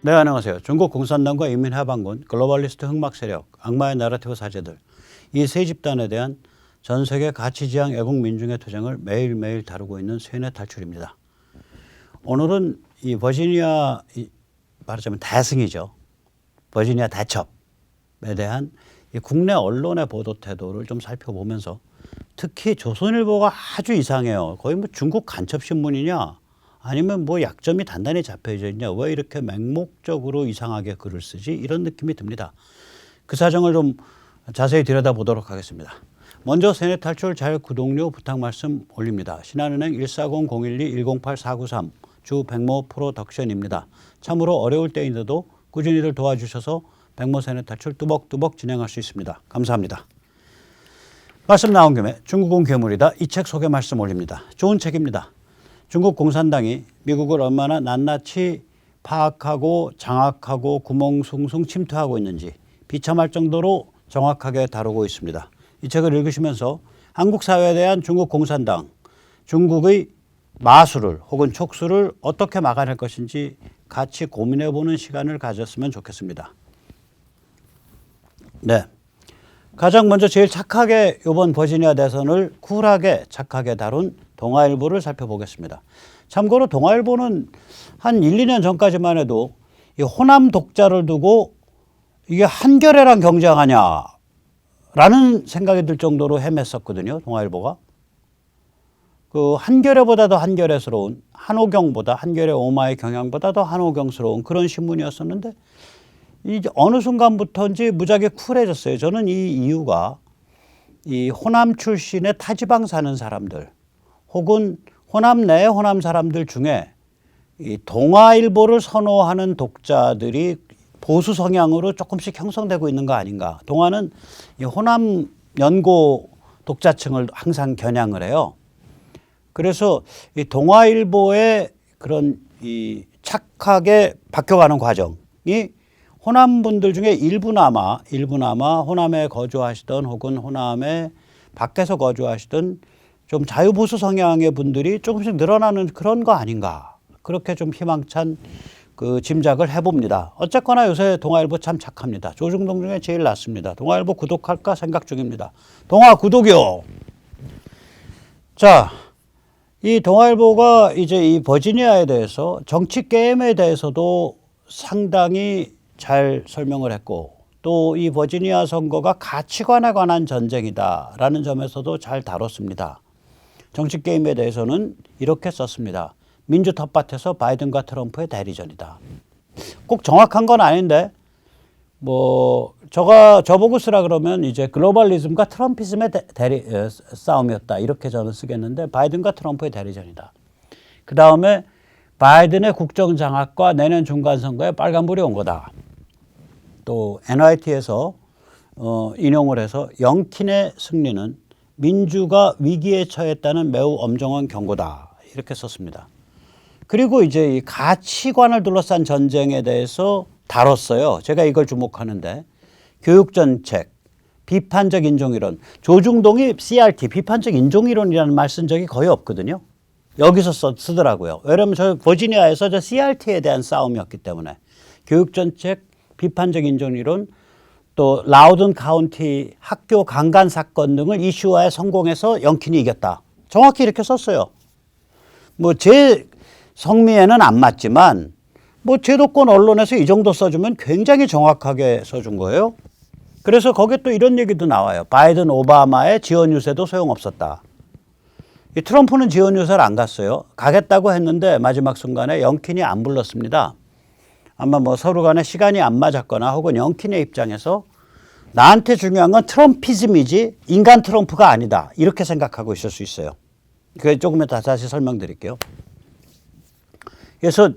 네, 안녕하세요. 중국 공산당과 인민해방군, 글로벌리스트 흑막 세력, 악마의 나라티브 사제들, 이 세 집단에 대한 전 세계 가치지향 애국 민중의 투쟁을 매일매일 다루고 있는 세뇌 탈출입니다. 오늘은 이 버지니아, 말하자면 대승이죠. 버지니아 대첩에 대한 이 국내 언론의 보도 태도를 좀 살펴보면서 특히 조선일보가 아주 이상해요. 거의 뭐 중국 간첩신문이냐 아니면 뭐 약점이 단단히 잡혀져 있냐, 왜 이렇게 맹목적으로 이상하게 글을 쓰지, 이런 느낌이 듭니다. 그 사정을 좀 자세히 들여다보도록 하겠습니다. 먼저 세뇌 탈출 잘 구독료 부탁 말씀 올립니다. 신한은행 140-012-108-493 주 백모 프로덕션입니다. 참으로 어려울 때인데도 꾸준히들 도와주셔서 백모 세뇌 탈출 뚜벅뚜벅 진행할 수 있습니다. 감사합니다. 말씀 나온 김에 중국은 괴물이다, 이 책 소개 말씀 올립니다. 좋은 책입니다. 중국 공산당이 미국을 얼마나 낱낱이 파악하고 장악하고 구멍숭숭 침투하고 있는지 비참할 정도로 정확하게 다루고 있습니다. 이 책을 읽으시면서 한국 사회에 대한 중국 공산당, 중국의 마술을 혹은 촉수를 어떻게 막아낼 것인지 같이 고민해보는 시간을 가졌으면 좋겠습니다. 네, 가장 먼저 제일 착하게 이번 버지니아 대선을 쿨하게 착하게 다룬 동아일보를 살펴보겠습니다. 참고로 동아일보는 한 1, 2년 전까지만 해도 이 호남 독자를 두고 이게 한겨레랑 경쟁하냐라는 생각이 들 정도로 헤맸었거든요. 동아일보가. 그 한겨레보다도 한겨레스러운, 한호경보다, 한겨레 오마이 경향보다 더 한호경스러운 그런 신문이었었는데 이제 어느 순간부터인지 무지하게 쿨해졌어요. 저는 이 이유가 이 호남 출신의 타지방 사는 사람들 혹은 호남 내 호남 사람들 중에 이 동아일보를 선호하는 독자들이 보수 성향으로 조금씩 형성되고 있는 거 아닌가. 동아는 이 호남 연고 독자층을 항상 겨냥을 해요. 그래서 이 동아일보의 그런 이 착하게 바뀌어가는 과정이 호남 분들 중에 일부나마 호남에 거주하시던 혹은 호남에 밖에서 거주하시던 좀 자유보수 성향의 분들이 조금씩 늘어나는 그런 거 아닌가. 그렇게 좀 희망찬 그 짐작을 해봅니다. 어쨌거나 요새 동아일보 참 착합니다. 조중동 중에 제일 낫습니다. 동아일보 구독할까 생각 중입니다. 동아 구독이요. 자, 이 동아일보가 이제 이 버지니아에 대해서 정치 게임에 대해서도 상당히 잘 설명을 했고 또 이 버지니아 선거가 가치관에 관한 전쟁이다라는 점에서도 잘 다뤘습니다. 정치 게임에 대해서는 이렇게 썼습니다. 민주 텃밭에서 바이든과 트럼프의 대리전이다. 꼭 정확한 건 아닌데 뭐 저보고 쓰라 그러면 이제 글로벌리즘과 트럼피즘의 싸움이었다, 이렇게 저는 쓰겠는데 바이든과 트럼프의 대리전이다. 그 다음에 바이든의 국정 장악과 내년 중간 선거에 빨간불이 온 거다. 또 NYT에서 인용을 해서 영킨의 승리는 민주가 위기에 처했다는 매우 엄정한 경고다, 이렇게 썼습니다. 그리고 이제 이 가치관을 둘러싼 전쟁에 대해서 다뤘어요. 제가 이걸 주목하는데 교육정책, 비판적 인종이론, 조중동이 CRT, 비판적 인종이론이라는 말 쓴 적이 거의 없거든요. 여기서 쓰더라고요. 왜냐하면 저 버지니아에서 저 CRT에 대한 싸움이었기 때문에. 교육정책, 비판적 인종이론, 또 라우든 카운티 학교 강간 사건 등을 이슈화에 성공해서 영킨이 이겼다. 정확히 이렇게 썼어요. 뭐 제 성미에는 안 맞지만 뭐 제도권 언론에서 이 정도 써주면 굉장히 정확하게 써준 거예요. 그래서 거기에 또 이런 얘기도 나와요. 바이든 오바마의 지원 유세도 소용없었다. 이 트럼프는 지원 유세를 안 갔어요. 가겠다고 했는데 마지막 순간에 영킨이 안 불렀습니다. 아마 뭐 서로 간에 시간이 안 맞았거나 혹은 영킨의 입장에서 나한테 중요한 건 트럼피즘이지 인간 트럼프가 아니다, 이렇게 생각하고 있을 수 있어요. 그게 조금 이따 다시 설명드릴게요. 그래서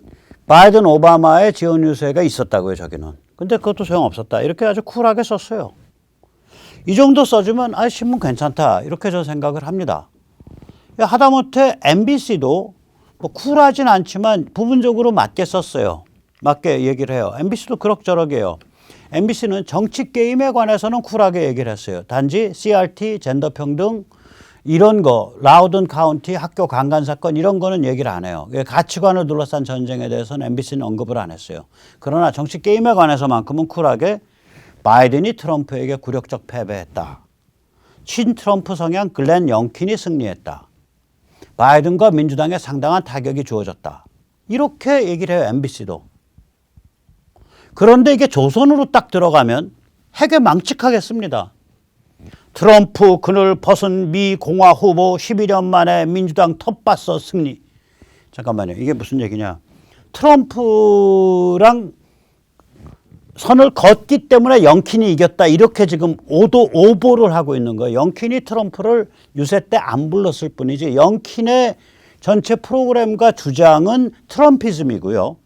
바이든 오바마의 지원 유세가 있었다고요, 저기는. 근데 그것도 소용없었다, 이렇게 아주 쿨하게 썼어요. 이 정도 써주면 신문 괜찮다, 이렇게 저 생각을 합니다. 하다못해 MBC도 뭐 쿨하진 않지만 부분적으로 맞게 썼어요. 맞게 얘기를 해요. MBC도 그럭저럭이에요. MBC는 정치 게임에 관해서는 쿨하게 얘기를 했어요. 단지 CRT, 젠더 평등, 이런 거, 라우든 카운티 학교 강간 사건 이런 거는 얘기를 안 해요. 가치관을 둘러싼 전쟁에 대해서는 MBC는 언급을 안 했어요. 그러나 정치 게임에 관해서만큼은 쿨하게 바이든이 트럼프에게 굴욕적 패배했다. 친트럼프 성향 글렌 영킨이 승리했다. 바이든과 민주당에 상당한 타격이 주어졌다. 이렇게 얘기를 해요. MBC도. 그런데 이게 조선으로 딱 들어가면 핵에 망측하겠습니다. 트럼프 그늘 벗은 미 공화 후보 12년 만에 민주당 텃밭서 승리. 잠깐만요. 이게 무슨 얘기냐. 트럼프랑 선을 걷기 때문에 영킨이 이겼다. 이렇게 지금 오보를 하고 있는 거예요. 영킨이 트럼프를 유세 때 안 불렀을 뿐이지 영킨의 전체 프로그램과 주장은 트럼피즘이고요.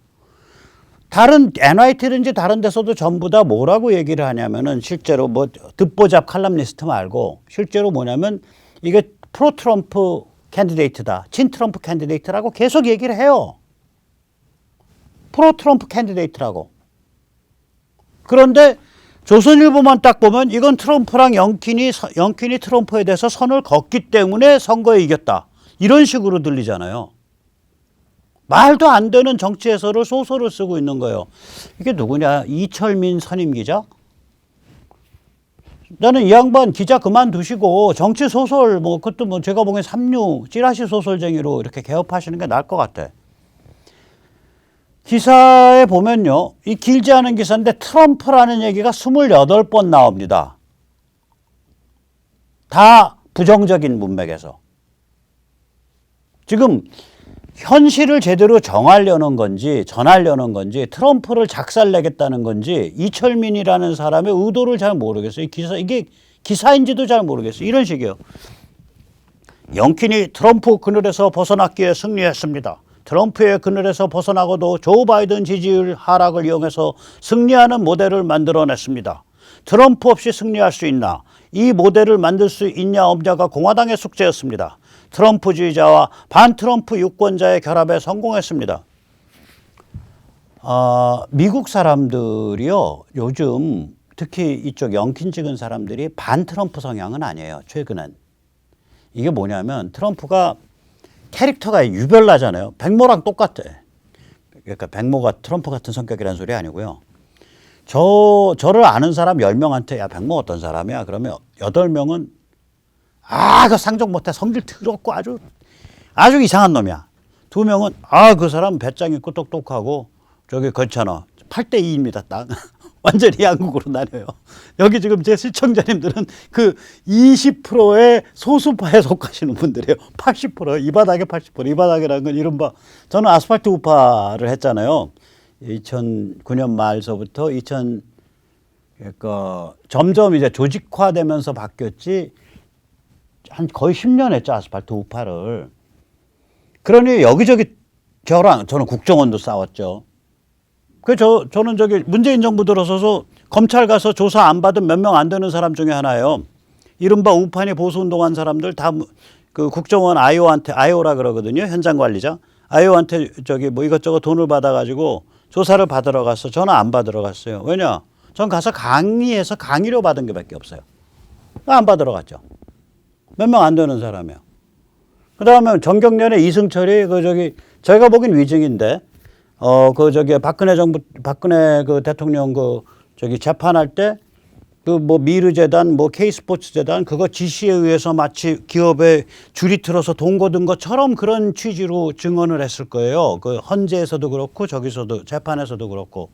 다른 NYT든지 다른 데서도 전부 다 뭐라고 얘기를 하냐면은 실제로 뭐 듣보잡 칼럼니스트 말고 실제로 뭐냐면 이게 프로 트럼프 캔디데이트다. 친 트럼프 캔디데이트라고 계속 얘기를 해요. 프로 트럼프 캔디데이트라고. 그런데 조선일보만 딱 보면 이건 트럼프랑 영킨이 트럼프에 대해서 선을 걷기 때문에 선거에 이겼다. 이런 식으로 들리잖아요. 말도 안 되는 정치 해설을 소설을 쓰고 있는 거예요. 이게 누구냐? 이철민 선임 기자? 나는 이 양반 기자 그만두시고 정치 소설 뭐 그것도 뭐 제가 보기엔 삼류 찌라시 소설쟁이로 이렇게 개업하시는 게 나을 것 같아. 기사에 보면요. 이 길지 않은 기사인데 트럼프라는 얘기가 28번 나옵니다. 다 부정적인 문맥에서. 지금 현실을 제대로 정하려는 건지 전하려는 건지 트럼프를 작살내겠다는 건지 이철민이라는 사람의 의도를 잘 모르겠어요. 이게 기사인지도 잘 모르겠어요. 이런 식이에요. 영킨이 트럼프 그늘에서 벗어났기에 승리했습니다. 트럼프의 그늘에서 벗어나고도 조 바이든 지지율 하락을 이용해서 승리하는 모델을 만들어냈습니다. 트럼프 없이 승리할 수 있나? 이 모델을 만들 수 있냐 없냐가 공화당의 숙제였습니다. 트럼프주의자와 반트럼프 유권자의 결합에 성공했습니다. 미국 사람들이요. 요즘 특히 이쪽 영킨 찍은 사람들이 반트럼프 성향은 아니에요. 최근엔. 이게 뭐냐면 트럼프가 캐릭터가 유별나잖아요. 백모랑 똑같아. 그러니까 백모가 트럼프 같은 성격이라는 소리 아니고요. 저를 아는 사람 10명한테 야 백모 어떤 사람이야? 그러면 8명은 그 상종 못해 성질 더럽고 아주 이상한 놈이야. 2명은 그 사람 배짱 있고 똑똑하고 저기 괜찮아. 8대2입니다. 딱. 완전히 양국으로 나뉘어요. 여기 지금 제 시청자님들은 그 20%의 소수파에 속하시는 분들이에요. 80%, 이 바닥에 80%, 이 바닥이라는 건 이른바 저는 아스팔트 우파를 했잖아요. 2009년 말서부터 그러니까 점점 이제 조직화되면서 바뀌었지 한 거의 10년 했죠. 아스팔트 우파를. 그러니 여기저기 저는 국정원도 싸웠죠. 저는 문재인 정부 들어서서 검찰 가서 조사 안 받은 몇 명 안 되는 사람 중에 하나예요. 이른바 우판이 보수운동한 사람들 다 그 국정원 아이오라 그러거든요. 현장 관리자. 아이오한테 뭐 이것저것 돈을 받아가지고 조사를 받으러 갔어. 저는 안 받으러 갔어요. 왜냐? 전 가서 강의로 받은 게 밖에 없어요. 안 받으러 갔죠. 몇 명 안 되는 사람이에요. 그 다음에 정경련의 이승철이 저희가 보기엔 위증인데 박근혜 그 대통령 재판할 때 뭐 미르재단, 뭐 K스포츠재단 그거 지시에 의해서 마치 기업에 줄이 틀어서 돈 거둔 것처럼 그런 취지로 증언을 했을 거예요. 그 헌재에서도 그렇고 저기서도 재판에서도 그렇고.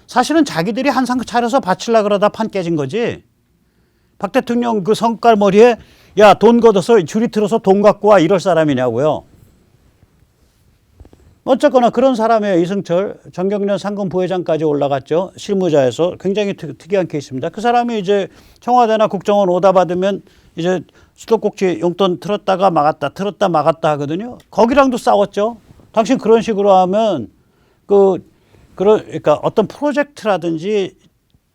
사실은 자기들이 한 상 차려서 바치려고 그러다 판 깨진 거지. 박 대통령 그 성깔머리에 야, 돈 걷어서 줄이 틀어서 돈 갖고 와 이럴 사람이냐고요. 어쨌거나 그런 사람이에요. 이승철. 정경련 상금 부회장까지 올라갔죠. 실무자에서. 굉장히 특이한 케이스입니다. 그 사람이 이제 청와대나 국정원 오다 받으면 이제 수도꼭지 용돈 틀었다 막았다 하거든요. 거기랑도 싸웠죠. 당신 그런 식으로 하면 그러니까 어떤 프로젝트라든지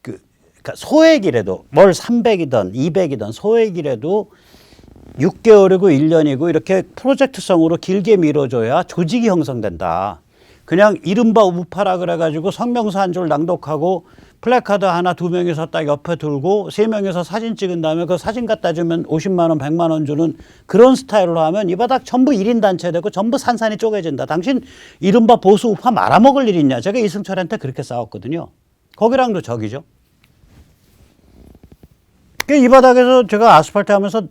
그러니까 소액이라도 뭘 300이든 200이든 소액이라도 6개월이고 1년이고 이렇게 프로젝트성으로 길게 미뤄줘야 조직이 형성된다. 그냥 이른바 우파라 그래가지고 성명서 한 줄 낭독하고 플래카드 하나 두 명이서 딱 옆에 들고 세 명이서 사진 찍은 다음에 그 사진 갖다 주면 50만 원, 100만 원 주는 그런 스타일로 하면 이 바닥 전부 1인 단체 되고 전부 산산이 쪼개진다. 당신 이른바 보수 우파 말아먹을 일 있냐. 제가 이승철한테 그렇게 싸웠거든요. 거기랑도 적이죠. 이 바닥에서 제가 아스팔트 하면서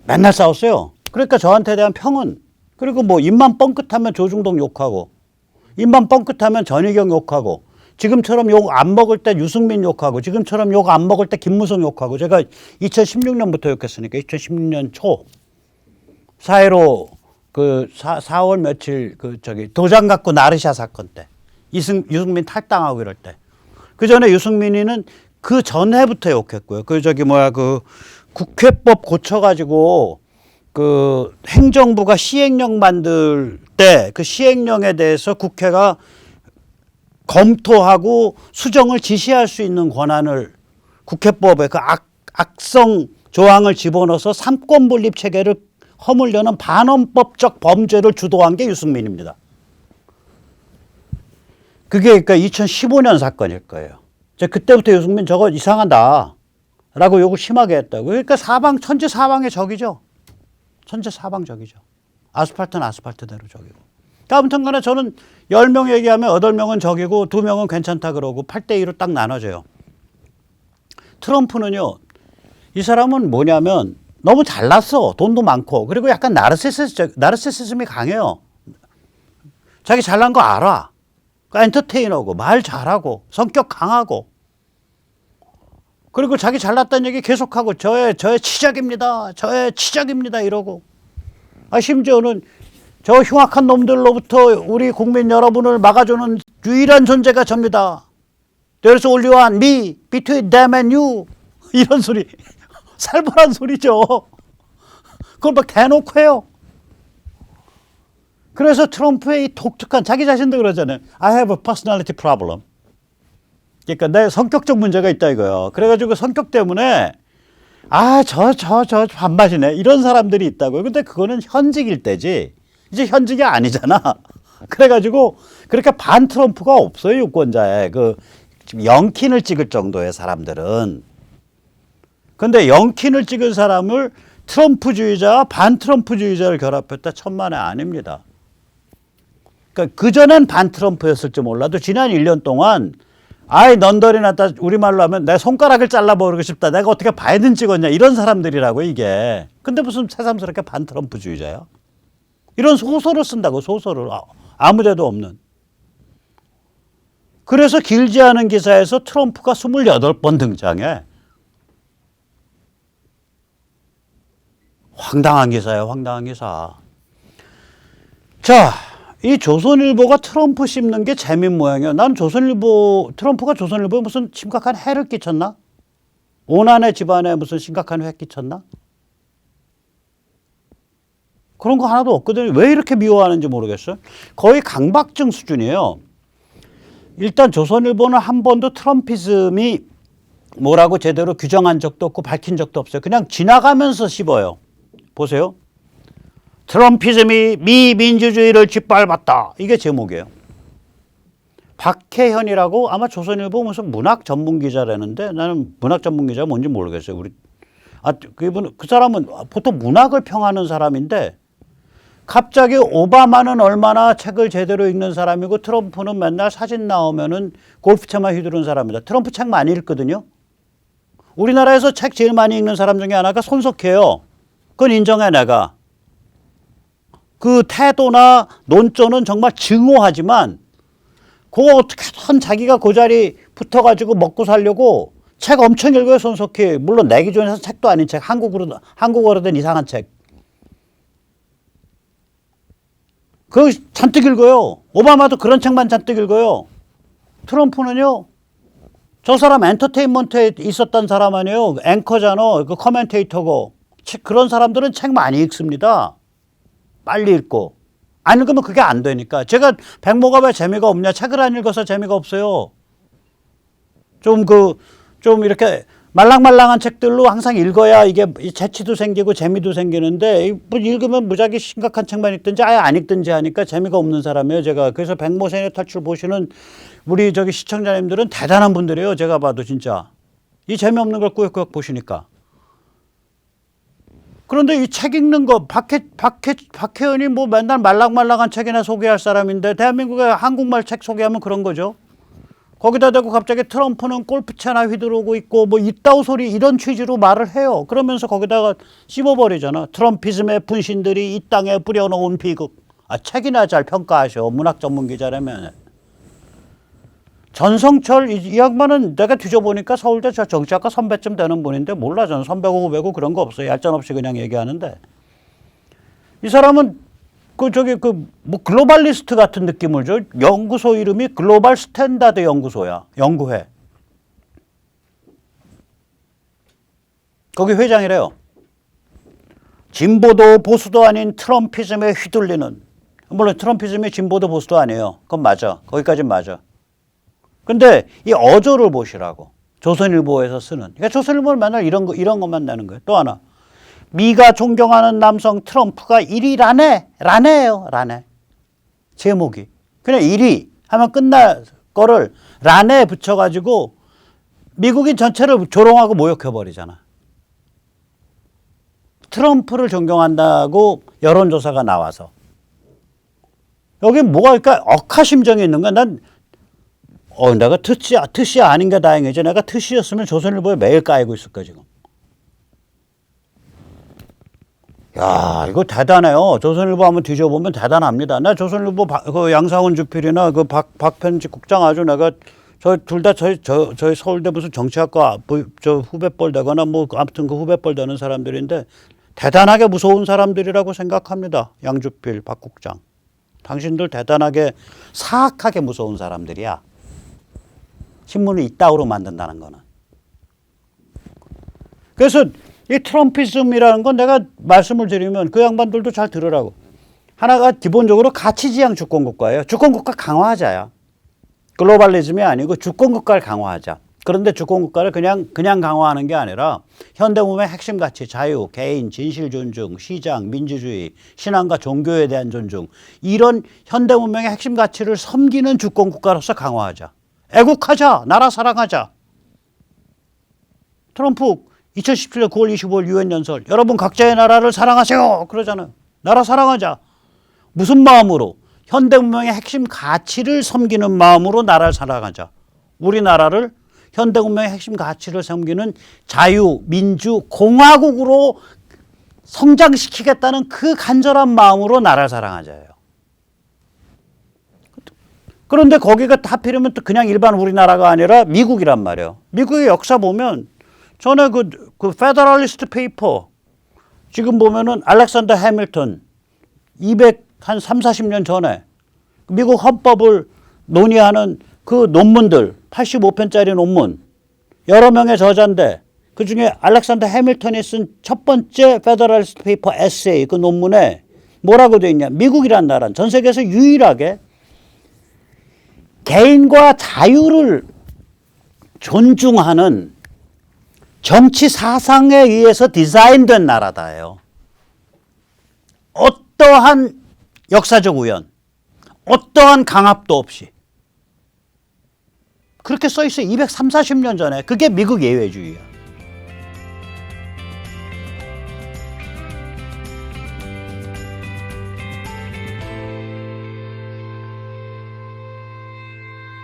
맨날 싸웠어요. 그러니까 저한테 대한 평은, 그리고 뭐 입만 뻥끗하면 조중동 욕하고 입만 뻥끗하면 전희경 욕하고 지금처럼 욕 안 먹을 때 유승민 욕하고 지금처럼 욕 안 먹을 때 김무성 욕하고 제가 2016년부터 욕했으니까 2016년 초 4.15 그 4월 며칠 그 저기 도장 갖고 나르샤 사건 때 유승민 탈당하고 이럴 때 그 전에 유승민이는 그 전해부터 욕했고요. 그 저기 뭐야 그 국회법 고쳐가지고 그 행정부가 시행령 만들 때 그 시행령에 대해서 국회가 검토하고 수정을 지시할 수 있는 권한을 국회법에 그 악성 조항을 집어넣어서 삼권 분립 체계를 허물려는 반헌법적 범죄를 주도한 게 유승민입니다. 그게 그러니까 2015년 사건일 거예요. 그때부터 유승민 저거 이상하다 라고 욕을 심하게 했다고. 그러니까 천지 사방의 적이죠. 천지 사방적이죠. 아스팔트는 아스팔트대로 적이고. 아무튼 간에 저는 10명 얘기하면 8명은 적이고 2명은 괜찮다 그러고 8대2로 딱 나눠져요. 트럼프는요. 이 사람은 뭐냐면 너무 잘났어. 돈도 많고. 그리고 약간 나르시시즘이 강해요. 자기 잘난 거 알아. 엔터테이너고 말 잘하고 성격 강하고 그리고 자기 잘났다는 얘기 계속하고 저의 치적입니다. 저의 치적입니다. 이러고 심지어는 저 흉악한 놈들로부터 우리 국민 여러분을 막아주는 유일한 존재가 접니다. There's only one me between them and you. 이런 소리. 살벌한 소리죠. 그걸 막 대놓고 해요. 그래서 트럼프의 이 독특한 자기 자신도 그러잖아요. I have a personality problem. 그러니까 내 성격적 문제가 있다 이거예요. 그래가지고 성격 때문에 저 반맛이네. 이런 사람들이 있다고요. 근데 그거는 현직일 때지. 이제 현직이 아니잖아. 그래가지고 그렇게 반 트럼프가 없어요. 유권자에. 지금 0킨을 찍을 정도의 사람들은. 근데 0킨을 찍은 사람을 트럼프주의자와 반 트럼프주의자를 결합했다 천만에 아닙니다. 그러니까 그전엔 반 트럼프였을지 몰라도 지난 1년 동안 넌더리 났다 우리말로 하면 내 손가락을 잘라버리고 싶다. 내가 어떻게 바이든 찍었냐. 이런 사람들이라고 이게. 근데 무슨 새삼스럽게 반 트럼프주의자야. 이런 소설을 쓴다고 소설을. 아무데도 없는. 그래서 길지 않은 기사에서 트럼프가 28번 등장해. 황당한 기사예요. 황당한 기사. 자, 이 조선일보가 트럼프 씹는 게 재민 모양이에요. 나는 트럼프가 조선일보에 무슨 심각한 해를 끼쳤나? 오난의 집안에 무슨 심각한 해 끼쳤나? 그런 거 하나도 없거든요. 왜 이렇게 미워하는지 모르겠어요. 거의 강박증 수준이에요. 일단 조선일보는 한 번도 트럼피즘이 뭐라고 제대로 규정한 적도 없고 밝힌 적도 없어요. 그냥 지나가면서 씹어요. 보세요. 트럼피즘이 미민주주의를 짓밟았다. 이게 제목이에요. 박혜현이라고 아마 조선일보 무슨 문학 전문 기자라는데 나는 문학 전문 기자가 뭔지 모르겠어요. 그 사람은 보통 문학을 평하는 사람인데 갑자기 오바마는 얼마나 책을 제대로 읽는 사람이고 트럼프는 맨날 사진 나오면은 골프채만 휘두른 사람이다. 트럼프 책 많이 읽거든요. 우리나라에서 책 제일 많이 읽는 사람 중에 하나가 손석희예요. 그건 인정해 내가. 그 태도나 논조는 정말 증오하지만 그거 어떻게든 자기가 그 자리 붙어가지고 먹고 살려고 책 엄청 읽어요. 손석희. 물론 내 기준에서 책도 아닌 책. 한국어로 된 이상한 책. 그거 잔뜩 읽어요. 오바마도 그런 책만 잔뜩 읽어요. 트럼프는요. 저 사람 엔터테인먼트에 있었던 사람 아니에요. 앵커잖아. 그 커멘테이터고. 그런 사람들은 책 많이 읽습니다. 빨리 읽고. 안 읽으면 그게 안 되니까. 제가 백모가 왜 재미가 없냐. 책을 안 읽어서 재미가 없어요. 좀 이렇게 말랑말랑한 책들로 항상 읽어야 이게 재치도 생기고 재미도 생기는데 뭐 읽으면 무지하게 심각한 책만 읽든지 아예 안 읽든지 하니까 재미가 없는 사람이에요, 제가. 그래서 백모세녀 탈출 보시는 우리 저기 시청자님들은 대단한 분들이에요, 제가 봐도 진짜. 이 재미없는 걸 꾸역꾸역 보시니까. 그런데 이 책 읽는 거 박혜은이 뭐 맨날 말랑말랑한 책이나 소개할 사람인데 대한민국의 한국말 책 소개하면 그런 거죠. 거기다 대고 갑자기 트럼프는 골프채나 휘두르고 있고 뭐 이따오 소리 이런 취지로 말을 해요. 그러면서 거기다가 씹어버리잖아. 트럼피즘의 분신들이 이 땅에 뿌려놓은 비극. 아, 책이나 잘 평가하셔. 문학 전문 기자라면. 전성철 이 양반은 내가 뒤져보니까 서울대 저 정치학과 선배쯤 되는 분인데 몰라. 저는 선배고 후배고 그런 거 없어요. 얄짤없이 그냥 얘기하는데. 이 사람은 뭐 글로벌리스트 같은 느낌을 줘. 연구소 이름이 글로벌 스탠다드 연구소야. 연구회. 거기 회장이래요. 진보도 보수도 아닌 트럼피즘에 휘둘리는. 물론 트럼피즘이 진보도 보수도 아니에요. 그건 맞아. 거기까진 맞아. 근데 이 어조를 보시라고. 조선일보에서 쓰는. 그러니까 조선일보는 맨날 이런 것만 내는 거예요. 또 하나. 미가 존경하는 남성 트럼프가 1위라네. 라네예요. 라네. 제목이. 그냥 1위 하면 끝날 거를 라네 붙여가지고 미국인 전체를 조롱하고 모욕해버리잖아. 트럼프를 존경한다고 여론조사가 나와서. 여기 뭐가 그러니까 억하심정이 있는 거야. 내가 트시 아닌 게 다행이지. 내가 트시였으면 조선일보에 매일 까이고 있을 거야, 지금. 야, 이거 대단해요. 조선일보 한번 뒤져보면 대단합니다. 나 조선일보 그 양상훈 주필이나 그 박편집국장 아주 내가 둘 다 저희 서울대 무슨 정치학과 저 후배뻘 되거나 뭐 아무튼 그 후배뻘 되는 사람들인데 대단하게 무서운 사람들이라고 생각합니다. 양주필, 박국장. 당신들 대단하게 사악하게 무서운 사람들이야. 신문을 이따구로 만든다는 거는. 그래서 이 트럼피즘이라는 건 내가 말씀을 드리면 그 양반들도 잘 들으라고. 하나가 기본적으로 가치지향 주권국가예요. 주권국가 강화하자야. 글로벌리즘이 아니고 주권국가를 강화하자. 그런데 주권국가를 그냥 강화하는 게 아니라 현대문명의 핵심 가치, 자유, 개인, 진실 존중, 시장, 민주주의, 신앙과 종교에 대한 존중, 이런 현대문명의 핵심 가치를 섬기는 주권국가로서 강화하자. 애국하자. 나라 사랑하자. 트럼프 2017년 9월 25일 유엔 연설. 여러분 각자의 나라를 사랑하세요. 그러잖아요. 나라 사랑하자. 무슨 마음으로? 현대문명의 핵심 가치를 섬기는 마음으로 나라를 사랑하자. 우리나라를 현대문명의 핵심 가치를 섬기는 자유, 민주, 공화국으로 성장시키겠다는 그 간절한 마음으로 나라를 사랑하자예요. 그런데 거기가 하필이면 또 그냥 일반 우리나라가 아니라 미국이란 말이에요. 미국의 역사 보면 전에 그 페더럴리스트 페이퍼 지금 보면은 알렉산더 해밀턴 200한 3, 40년 전에 미국 헌법을 논의하는 그 논문들 85편짜리 논문 여러 명의 저자인데 그중에 알렉산더 해밀턴이 쓴 첫 번째 페더럴리스트 페이퍼 에세이 그 논문에 뭐라고 되어 있냐. 미국이란 나라는 전 세계에서 유일하게 개인과 자유를 존중하는 정치 사상에 의해서 디자인된 나라다예요. 어떠한 역사적 우연, 어떠한 강압도 없이. 그렇게 써 있어요. 230, 40년 전에. 그게 미국 예외주의야.